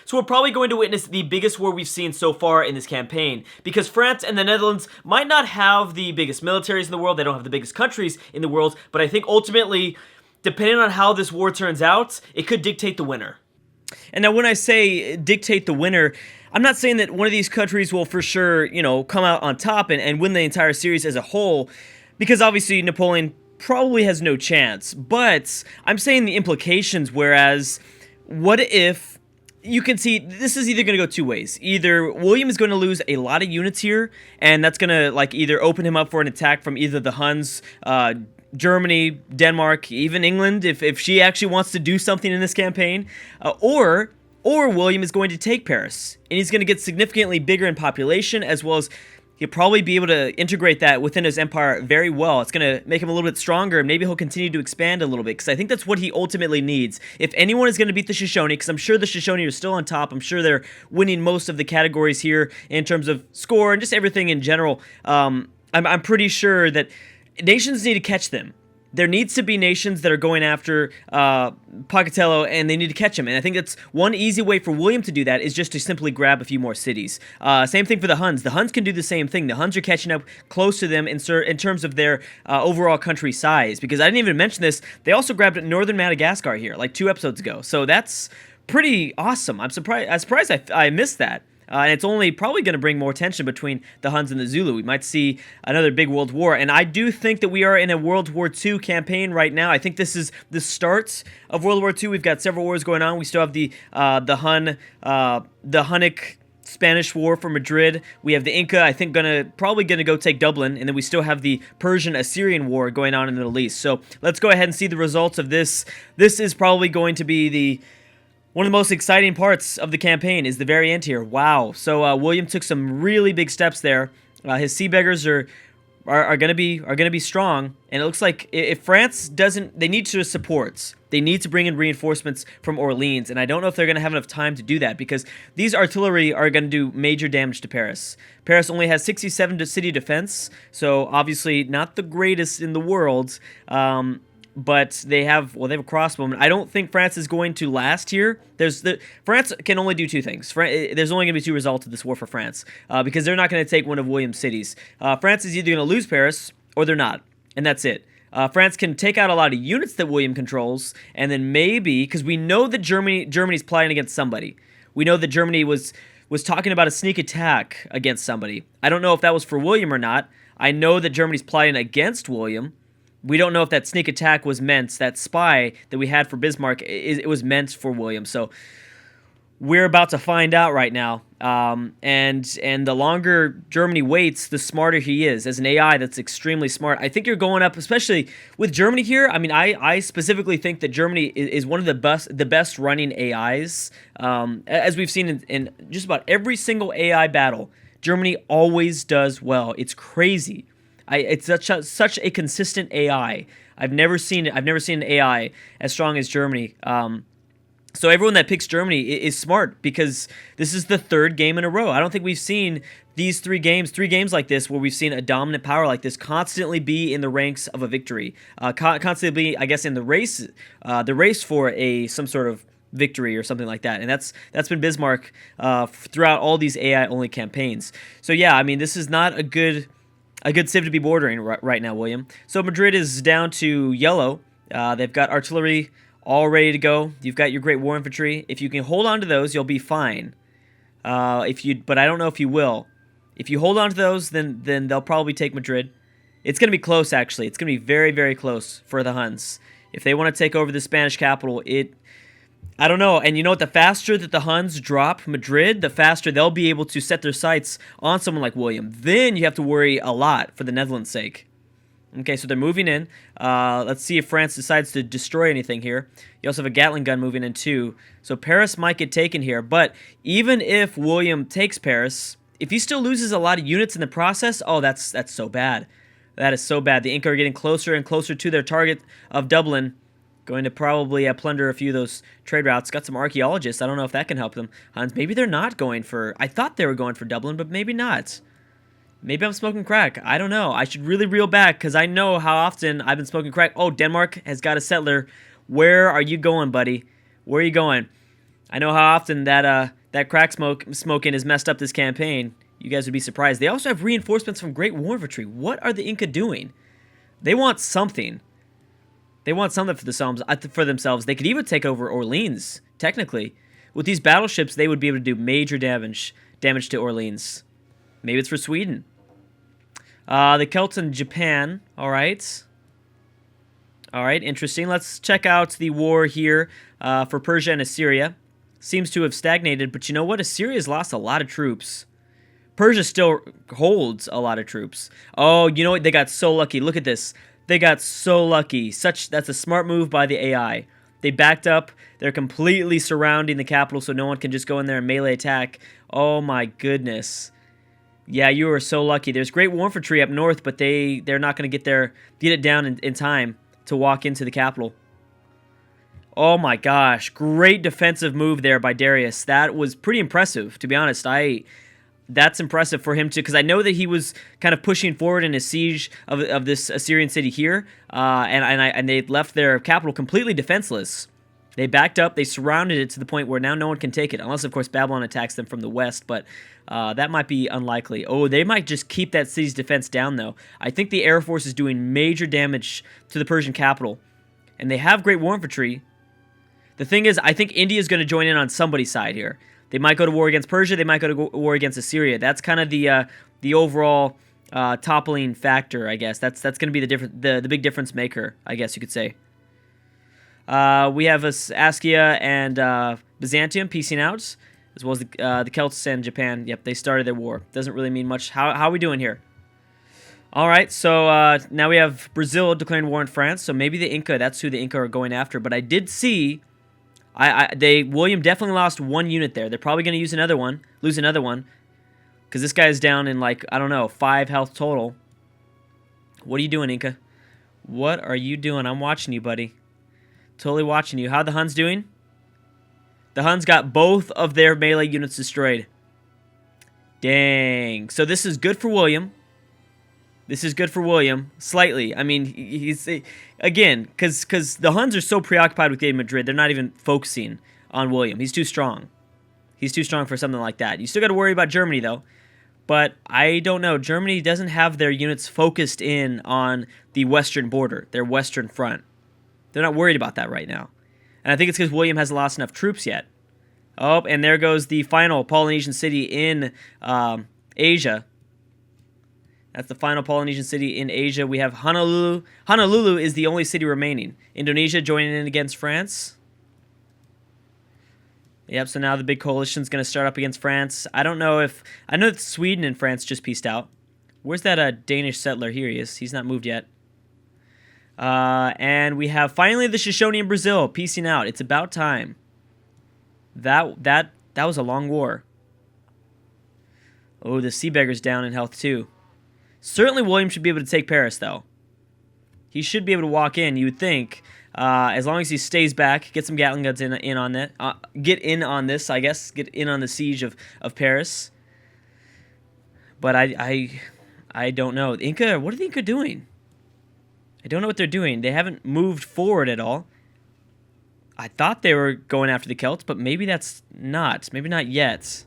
So we're probably going to witness the biggest war we've seen so far in this campaign, because France and the Netherlands might not have the biggest militaries in the world, they don't have the biggest countries in the world, but I think ultimately, depending on how this war turns out, it could dictate the winner. And now when I say dictate the winner, I'm not saying that one of these countries will for sure, come out on top and win the entire series as a whole, because obviously Napoleon probably has no chance. But I'm saying the implications, whereas what if you can see this is either going to go two ways. Either William is going to lose a lot of units here, and that's going to either open him up for an attack from either the Huns, Germany, Denmark, even England, if she actually wants to do something in this campaign, or William is going to take Paris, and he's going to get significantly bigger in population, as well as he'll probably be able to integrate that within his empire very well. It's going to make him a little bit stronger, and maybe he'll continue to expand a little bit, because I think that's what he ultimately needs. If anyone is going to beat the Shoshone, because I'm sure the Shoshone are still on top, I'm sure they're winning most of the categories here in terms of score and just everything in general, I'm pretty sure that nations need to catch them. There needs to be nations that are going after Pocatello, and they need to catch him. And I think that's one easy way for William to do that is just to simply grab a few more cities. Same thing for the Huns. The Huns can do the same thing. The Huns are catching up close to them in terms of their overall country size. Because I didn't even mention this, they also grabbed northern Madagascar here, like 2 episodes ago. So that's pretty awesome. I'm surprised I missed that. And it's only probably going to bring more tension between the Huns and the Zulu. We might see another big world war. And I do think that we are in a World War II campaign right now. I think this is the start of World War II. We've got several wars going on. We still have the Hunnic Spanish War for Madrid. We have the Inca, I think, probably gonna go take Dublin, and then we still have the Persian-Assyrian War going on in the Middle East. So let's go ahead and see the results of this. This is probably going to be one of the most exciting parts of the campaign is the very end here. Wow. So William took some really big steps there. His sea beggars are going to be strong, and it looks like if France doesn't, they need to support. They need to bring in reinforcements from Orleans, and I don't know if they're going to have enough time to do that, because these artillery are going to do major damage to Paris. Paris only has 67 city defense, so obviously not the greatest in the world. But they have a crossbowman. I don't think France is going to last here. France can only do two things. There's only going to be two results of this war for France, because they're not going to take one of William's cities. France is either going to lose Paris or they're not, and that's it. France can take out a lot of units that William controls, and then maybe, because we know that Germany's plotting against somebody. We know that Germany was talking about a sneak attack against somebody. I don't know if that was for William or not. I know that Germany's plotting against William. We don't know if that sneak attack was meant, that spy that we had for Bismarck, it was meant for William. So we're about to find out right now. And the longer Germany waits, the smarter he is. As an AI that's extremely smart, I think you're going up, especially with Germany here. I mean, I specifically think that Germany is one of the best running AIs. As we've seen in just about every single AI battle, Germany always does well. It's crazy. It's such a consistent AI. I've never seen an AI as strong as Germany. So everyone that picks Germany is smart, because this is the third game in a row. I don't think we've seen these three games like this where we've seen a dominant power like this constantly be in the ranks of a victory. Constantly be, I guess, in the race for some sort of victory or something like that. And that's been Bismarck throughout all these AI-only campaigns. So yeah, I mean, this is not a good civ to be bordering right now, William. So Madrid is down to yellow. They've got artillery all ready to go. You've got your great war infantry. If you can hold on to those, you'll be fine. But I don't know if you will. If you hold on to those, then they'll probably take Madrid. It's going to be close, actually. It's going to be very, very close for the Huns. If they want to take over the Spanish capital, I don't know. And you know what? The faster that the Huns drop Madrid, the faster they'll be able to set their sights on someone like William. Then you have to worry a lot for the Netherlands' sake. Okay, so they're moving in. Let's see if France decides to destroy anything here. You also have a Gatling gun moving in too. So Paris might get taken here. But even if William takes Paris, if he still loses a lot of units in the process, oh, that's so bad. That is so bad. The Inca are getting closer and closer to their target of Dublin. Going to probably plunder a few of those trade routes. Got some archaeologists. I don't know if that can help them. Huns, maybe they're not going for... I thought they were going for Dublin, but maybe not. Maybe I'm smoking crack. I don't know. I should really reel back, because I know how often I've been smoking crack. Oh, Denmark has got a settler. Where are you going, buddy? Where are you going? I know how often that crack smoking has messed up this campaign. You guys would be surprised. They also have reinforcements from Great War Infantry. What are the Inca doing? They want something. They want something for themselves. They could even take over Orleans, technically. With these battleships, they would be able to do major damage to Orleans. Maybe it's for Sweden. The Celts in Japan. All right. All right, interesting. Let's check out the war here for Persia and Assyria. Seems to have stagnated, but you know what? Assyria's lost a lot of troops. Persia still holds a lot of troops. Oh, you know what? They got so lucky. Look at this. They got so lucky. That's a smart move by the AI. They backed up. They're completely surrounding the capital so no one can just go in there and melee attack. Oh my goodness. Yeah, you were so lucky. There's Great War Infantry up north, but they're not going to get it down in time to walk into the capital. Oh my gosh. Great defensive move there by Darius. That was pretty impressive, to be honest. That's impressive for him, too, because I know that he was kind of pushing forward in a siege of this Assyrian city here, and they left their capital completely defenseless. They backed up, they surrounded it to the point where now no one can take it, unless, of course, Babylon attacks them from the west, but that might be unlikely. Oh, they might just keep that city's defense down, though. I think the Air Force is doing major damage to the Persian capital, and they have Great War Infantry. The thing is, I think India is going to join in on somebody's side here. They might go to war against Persia. They might go to war against Assyria. That's kind of the overall toppling factor, I guess. That's going to be the big difference maker, I guess you could say. We have Askia and Byzantium piecing out, as well as the Celts and Japan. Yep, they started their war. Doesn't really mean much. How are we doing here? All right, so now we have Brazil declaring war on France. So maybe the Inca. That's who the Inca are going after. But I did see. William definitely lost one unit there. They're probably going to lose another one, because this guy's down in, like, I don't know, 5 health total. What are you doing, Inca? What are you doing? I'm watching you, buddy. Totally watching you. How are the Huns doing? The Huns got both of their melee units destroyed. Dang. So this is good for William. This is good for William, slightly. I mean, he's again, because the Huns are so preoccupied with getting Madrid, they're not even focusing on William. He's too strong. He's too strong for something like that. You still got to worry about Germany, though. But I don't know. Germany doesn't have their units focused in on the western border, their western front. They're not worried about that right now. And I think it's because William hasn't lost enough troops yet. Oh, and there goes the final Polynesian city in Asia. That's the final Polynesian city in Asia. We have Honolulu. Honolulu is the only city remaining. Indonesia joining in against France. Yep, so now the big coalition's going to start up against France. I don't know if... I know that Sweden and France just pieced out. Where's that Danish settler? Here he is. He's not moved yet. And we have finally the Shoshone in Brazil piecing out. It's about time. That was a long war. Oh, the Sea Beggar's down in health too. Certainly William should be able to take Paris, though. He should be able to walk in, you would think, as long as he stays back, get some Gatling guns in on that. Get in on this, I guess. Get in on the siege of Paris. But I don't know. Inca, what are the Inca doing? I don't know what they're doing. They haven't moved forward at all. I thought they were going after the Celts, but maybe that's not. Maybe not yet.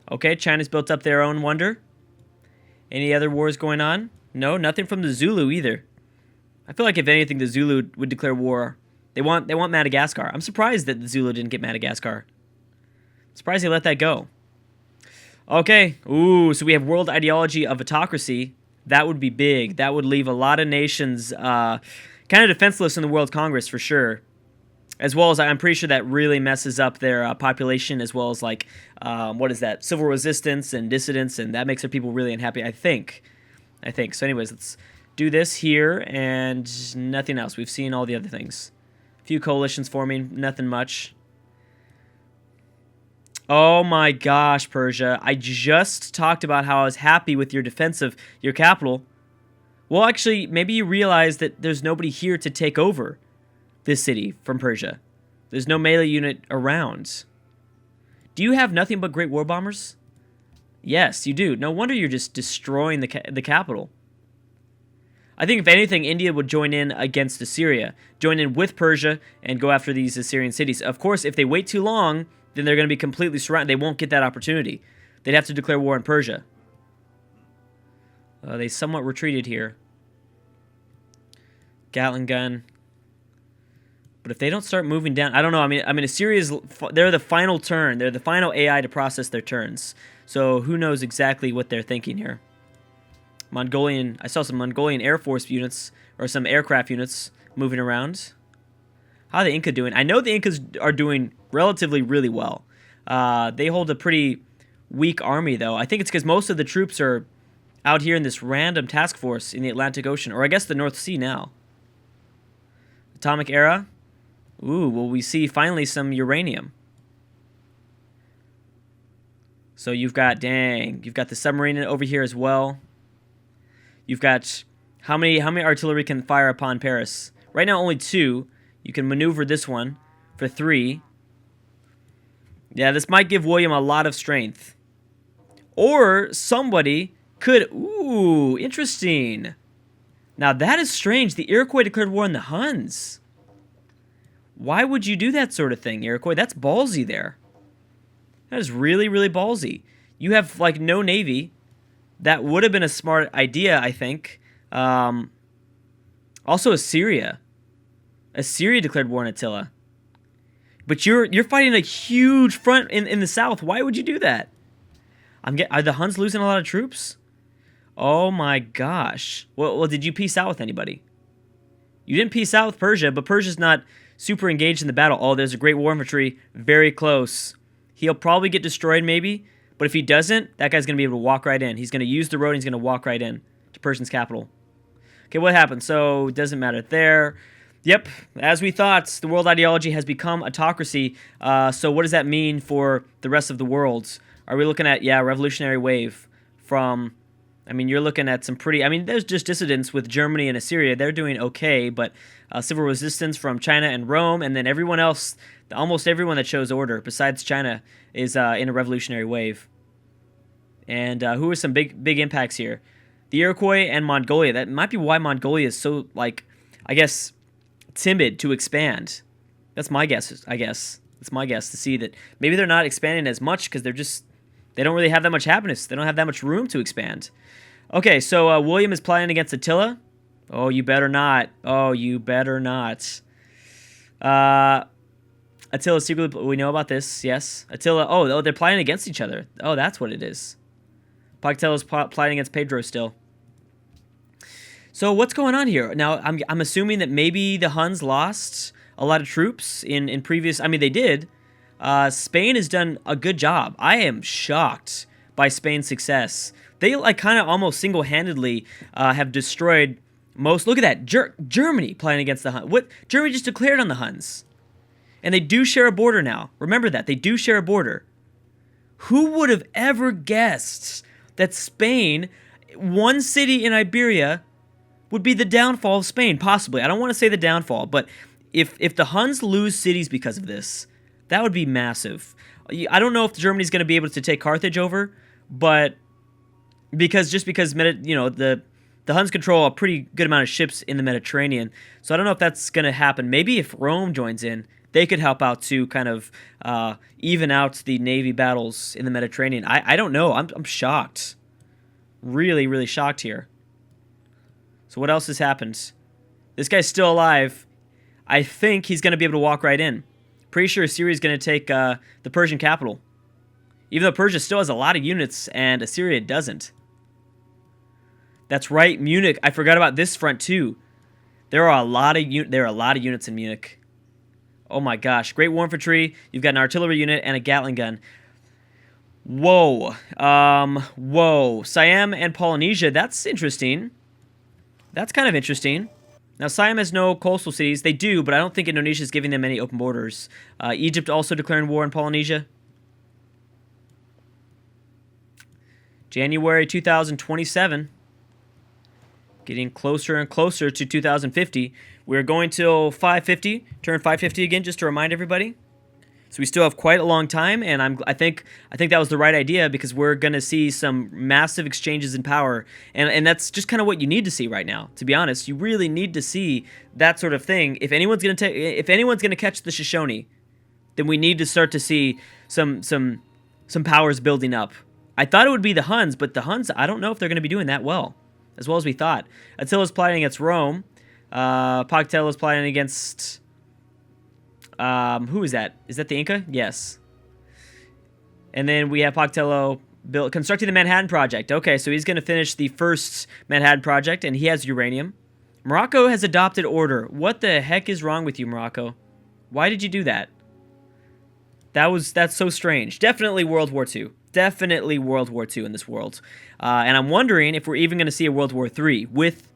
Okay, China's built up their own wonder. Any other wars going on? No, nothing from the Zulu either. I feel like if anything, the Zulu would declare war. They want Madagascar. I'm surprised that the Zulu didn't get Madagascar. Surprised they let that go. Okay. Ooh, so we have world ideology of autocracy. That would be big. That would leave a lot of nations kind of defenseless in the World Congress for sure. As well as, I'm pretty sure that really messes up their population, as well as, like, what is that? Civil resistance and dissidents, and that makes their people really unhappy, I think. So anyways, let's do this here, and nothing else. We've seen all the other things. A few coalitions forming, nothing much. Oh my gosh, Persia. I just talked about how I was happy with your defense of your capital. Well, actually, maybe you realize that there's nobody here to take over this city from Persia. There's no melee unit around. Do you have nothing but great war bombers? Yes, you do. No wonder you're just destroying the capital. I think if anything, India would join in against Assyria, join in with Persia, and go after these Assyrian cities. Of course, if they wait too long, then they're going to be completely surrounded. They won't get that opportunity. They'd have to declare war on Persia. They somewhat retreated here. Gatling gun. But if they don't start moving down, I don't know. I mean, Assyria's, they're the final turn. They're the final AI to process their turns. So who knows exactly what they're thinking here. I saw some Mongolian Air Force units, or some aircraft units, moving around. How are the Inca doing? I know the Incas are doing relatively really well. They hold a pretty weak army, though. I think it's because most of the troops are out here in this random task force in the Atlantic Ocean, or I guess the North Sea now. Atomic era. Ooh, well, we see finally some uranium. So you've got the submarine over here as well. You've got how many artillery can fire upon Paris? Right now, only 2. You can maneuver this one for 3. Yeah, this might give William a lot of strength. Or somebody could... Ooh, interesting. Now, that is strange. The Iroquois declared war on the Huns. Why would you do that sort of thing, Iroquois? That's ballsy there. That is really, really ballsy. You have, like, no navy. That would have been a smart idea, I think. Also, Assyria. Assyria declared war on Attila. But you're fighting a huge front in the south. Why would you do that? Are the Huns losing a lot of troops? Oh my gosh. Well, did you peace out with anybody? You didn't peace out with Persia, but Persia's not super engaged in the battle. Oh, there's a great war infantry. Very close. He'll probably get destroyed, maybe. But if he doesn't, that guy's going to be able to walk right in. He's going to use the road, and he's going to walk right in to Persia's capital. Okay, what happened? So, it doesn't matter there. Yep, as we thought, the world ideology has become autocracy. So what does that mean for the rest of the world? Are we looking at, revolutionary wave from... you're looking at some pretty... there's just dissidents with Germany and Assyria. They're doing okay, but civil resistance from China and Rome, and then everyone else, almost everyone that shows order, besides China, is in a revolutionary wave. And who are some big impacts here? The Iroquois and Mongolia. That might be why Mongolia is so, timid to expand. That's my guess, I guess. That's my guess, to see that maybe they're not expanding as much because they don't really have that much happiness. They don't have that much room to expand. Okay, so William is plotting against Attila. Oh, you better not. Oh, you better not. Attila secretly... We know about this, yes. Attila... Oh, they're plotting against each other. Oh, that's what it is. Pocatello's plotting against Pedro still. So what's going on here? Now, I'm assuming that maybe the Huns lost a lot of troops in previous... they did. Spain has done a good job. I am shocked by Spain's success. They, kind of almost single-handedly have destroyed most... Look at that. Germany playing against the Huns. What? Germany just declared on the Huns. And they do share a border now. Remember that. They do share a border. Who would have ever guessed that Spain, one city in Iberia, would be the downfall of Spain? Possibly. I don't want to say the downfall, but if the Huns lose cities because of this, that would be massive. I don't know if Germany's going to be able to take Carthage over, but because the Huns control a pretty good amount of ships in the Mediterranean, so I don't know if that's going to happen. Maybe if Rome joins in, they could help out to kind of even out the navy battles in the Mediterranean. I don't know. I'm shocked. Really, really shocked here. So what else has happened? This guy's still alive. I think he's going to be able to walk right in. Pretty sure Assyria is going to take the Persian capital. Even though Persia still has a lot of units and Assyria doesn't. That's right, Munich. I forgot about this front too. There are a lot of units in Munich. Oh my gosh. Great war infantry. You've got an artillery unit and a Gatling gun. Whoa. Whoa. Siam and Polynesia. That's interesting. That's kind of interesting. Now, Siam has no coastal cities. They do, but I don't think Indonesia is giving them any open borders. Egypt also declaring war on Polynesia. January 2027. Getting closer and closer to 2050. We're going till 550. Turn 550 again, just to remind everybody. So we still have quite a long time, and I think that was the right idea because we're going to see some massive exchanges in power, and that's just kind of what you need to see right now. To be honest, you really need to see that sort of thing. If anyone's going to catch the Shoshone, then we need to start to see some powers building up. I thought it would be the Huns, but the Huns, I don't know if they're going to be doing that well as we thought. Attila's plotting against Rome. Pocatello's plotting against... who is that? Is that the Inca? Yes. And then we have Pocatello constructing the Manhattan Project. Okay, so he's going to finish the first Manhattan Project, and he has uranium. Morocco has adopted order. What the heck is wrong with you, Morocco? Why did you do that? That's so strange. Definitely World War II. Definitely World War II in this world. And I'm wondering if we're even going to see a World War III with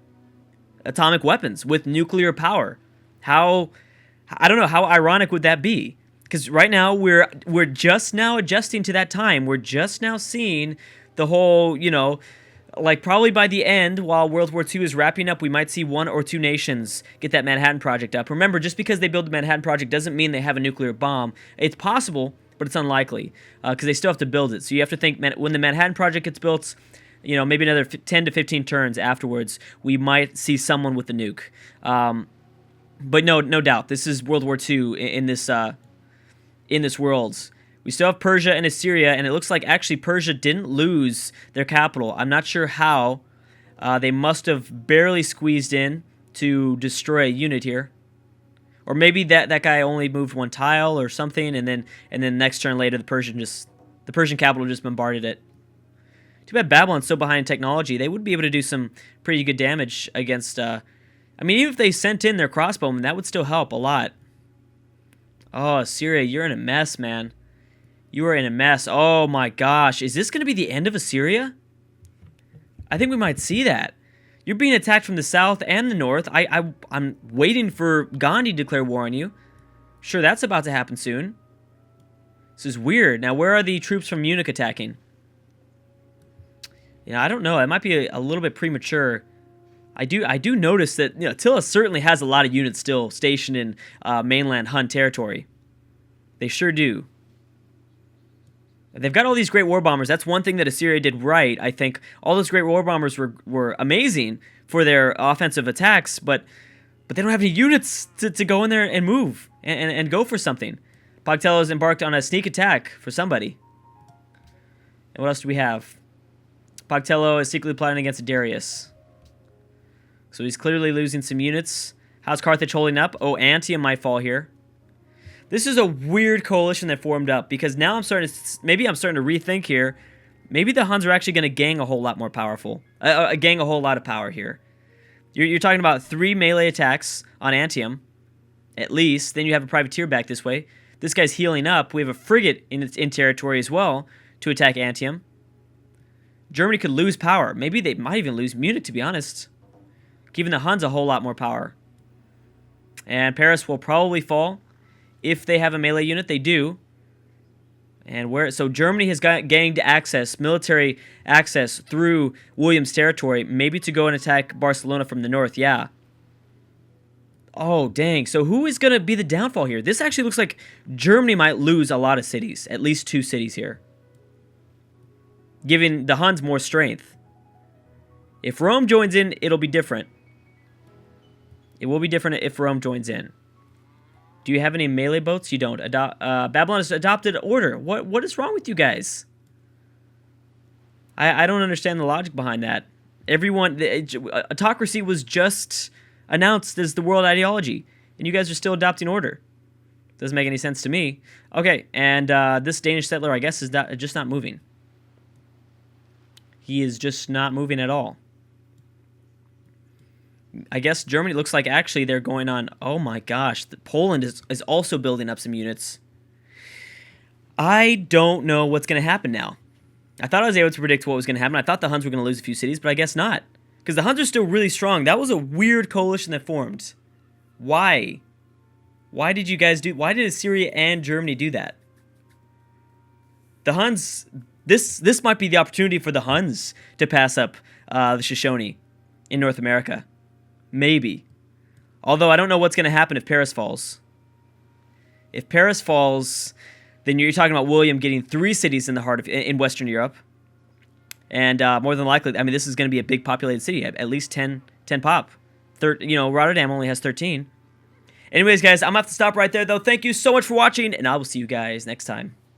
atomic weapons, with nuclear power. I don't know, how ironic would that be? Because right now we're just now adjusting to that time. We're just now seeing the whole, like probably by the end, while World War II is wrapping up, we might see one or two nations get that Manhattan Project up. Remember, just because they build the Manhattan Project doesn't mean they have a nuclear bomb. It's possible, but it's unlikely because they still have to build it. So you have to think when the Manhattan Project gets built, maybe another 10 to 15 turns afterwards, we might see someone with the nuke. But no doubt, this is World War II in this world. We still have Persia and Assyria, and it looks like actually Persia didn't lose their capital. I'm not sure how. They must have barely squeezed in to destroy a unit here. Or maybe that guy only moved one tile or something, and then next turn later the Persian capital just bombarded it. Too bad Babylon's so behind in technology. They would be able to do some pretty good damage against... even if they sent in their crossbowmen, that would still help a lot. Oh, Assyria, you're in a mess, man. You are in a mess. Oh my gosh. Is this going to be the end of Assyria? I think we might see that. You're being attacked from the south and the north. I'm waiting for Gandhi to declare war on you. Sure, that's about to happen soon. This is weird. Now, where are the troops from Munich attacking? I don't know. It might be a little bit premature. I do notice that Attila certainly has a lot of units still stationed in mainland Hun territory. They sure do. They've got all these great war bombers. That's one thing that Assyria did right. I think all those great war bombers were amazing for their offensive attacks, but they don't have any units to go in there and move and go for something. Pocatello's embarked on a sneak attack for somebody. And what else do we have? Pocatello is secretly plotting against Darius. So he's clearly losing some units. How's Carthage holding up? Oh, Antium might fall here. This is a weird coalition that formed up because now I'm starting to rethink here. Maybe the Huns are actually going to gang a whole lot more powerful. Gang a whole lot of power here. You're talking about 3 melee attacks on Antium, at least. Then you have a privateer back this way. This guy's healing up. We have a frigate in territory as well to attack Antium. Germany could lose power. Maybe they might even lose Munich, to be honest. Giving the Huns a whole lot more power. And Paris will probably fall. If they have a melee unit, they do. And so Germany has gained access, military access through William's territory, maybe to go and attack Barcelona from the north, yeah. Oh, dang. So who is going to be the downfall here? This actually looks like Germany might lose a lot of cities, at least 2 cities here, giving the Huns more strength. If Rome joins in, it'll be different. It will be different if Rome joins in. Do you have any melee boats? You don't. Babylon has adopted order. What is wrong with you guys? I don't understand the logic behind that. Autocracy was just announced as the world ideology, and you guys are still adopting order. Doesn't make any sense to me. Okay, and this Danish settler, I guess, is just not moving. He is just not moving at all. I guess Germany looks like actually they're going on... Oh my gosh, Poland is also building up some units. I don't know what's going to happen now. I thought I was able to predict what was going to happen. I thought the Huns were going to lose a few cities, but I guess not. Because the Huns are still really strong. That was a weird coalition that formed. Why? Why did you guys do... Why did Assyria and Germany do that? The Huns... This might be the opportunity for the Huns to pass up the Shoshone in North America. Maybe. Although I don't know what's going to happen if Paris falls. If Paris falls, then you're talking about William getting 3 cities in the heart of in Western Europe. And more than likely, I mean, this is going to be a big populated city, at least 10 pop. Rotterdam only has 13. Anyways, guys, I'm going to have to stop right there, though. Thank you so much for watching, and I will see you guys next time.